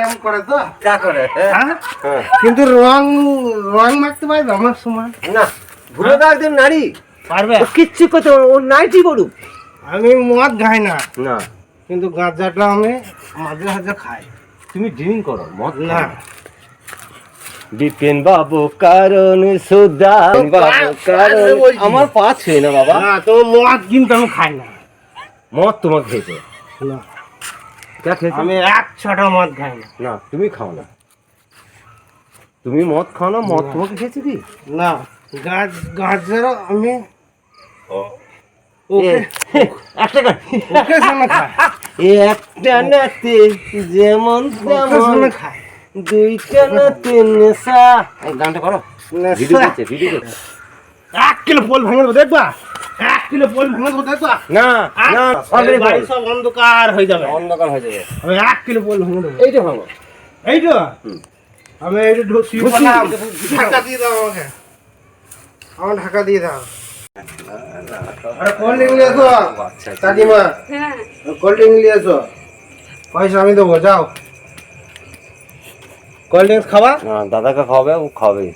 নাম করে তো কা করে হ্যাঁ কিন্তু রং মাখতে পারবে আমার সমান না ভুলে তো একজন নারী পারবে ও কিচ্ছু করতে ও নাইটি বলুক আমি মদ খাই না না কিন্তু গাঁজাটা আমি মাঝে মাঝে খাই তুমি ড্রিঙ্ক করো মদ না বিপিন বাবু কারণ সুদা বাবু কারণ আমার পা ছুঁয়ে না বাবা না তো মদ কিন্তু আমি খাই না মদ তোমাকে খেয়েছে না কে খেয়েছে আমি এক ছটা মদ খাই না না তুমি খাও না তুমি মদ খাও না মদ তোমাকে খেয়েছে কি না গাঁজারও আমি একটা ওকে সামনে খাই একটা নাতে যেমন ওকে সামনে খাই দুইটা নাতে নেশা এই গানটা করো ভিডিও করছে ভিডিও করছে 1 কিলো পোল ভেঙে দেবো দেখবা 1 কিলো পোল ভেঙে দেবো দেখবা না না অলরেডি বাড়ি সব অন্ধকার হয়ে যাবে অন্ধকার হয়ে যাবে আমি 1 কিলো পোল ভেঙে দেবো এইটা ভাঙো এইটা আমি এইটা ঢুকি ঢাকা দিয়ে দাও আমাকে আমার ঢাকা দিয়ে দাও আরে কোল্ড ড্রিঙ্ক নিয়ে এসো কাকিমা কোল্ড ড্রিঙ্ক নিয়ে এসো পয়সা আমি দেবো যাও কোল্ড ড্রিঙ্কস খাবা না দাদাকে খাওয়াবে ও খাবে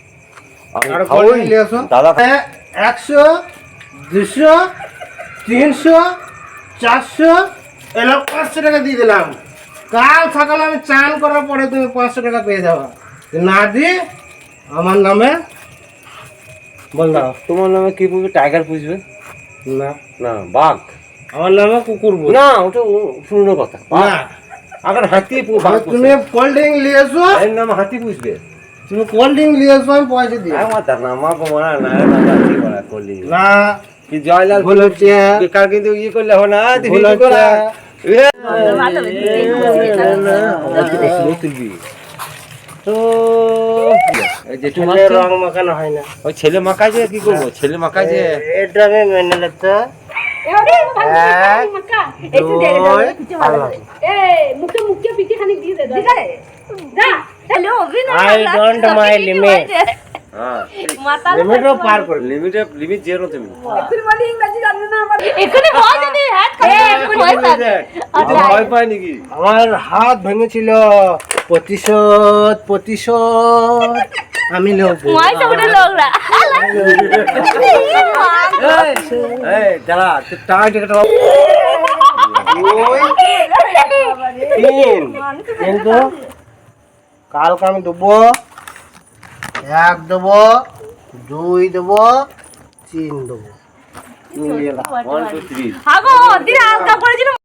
আমি আর কোল্ড খাওয়াই ড্রিঙ্ক নিয়ে এসো দাদা 100 200 300 400 এলো 500 টাকা দিয়ে দিলাম কাল সকালে আমি চান করার পরে তুমি 500 টাকা পেয়ে যাবা না দিয়ে আমার নামে বল দাও তোমার নামে কি পুষবে টাইগার পুষবে না না বাঘ আমার নামে কুকুর বল না ওটা পুরনো কথা না আগে হাতি বাঘ তুমি কোল্ড ড্রিঙ্ক নিয়ে এসো এর নাম হাতি পুষবে তুমি কোল্ড ড্রিঙ্ক নিয়ে এসো আমি পয়সা দিই আমার তার নাম মা বলা না হাতি বলা করলি না কি জয়লাল ভুল হচ্ছে বেকার কিন্তু ইয়ে করলে হবে না ভুল হচ্ছে তুলবি তো জেঠু ছেলে রং মাখানো হয় না ওই ছেলে মাকায় যে কি করবো ছেলে মাকায় যে এটা আমি মেনে নিতে I don't my limit. লিমিটও পার করে লিমিট জিরো তুমি ভয় পায় নাকি আমার হাত ভেঙেছিল প্রতিশোধ আমি নেব দাঁড়া টাকা টিকিট কিন্তু কালকে আমি দেবো 1 দেবো 2 দেবো 3 দেবো 1 2 3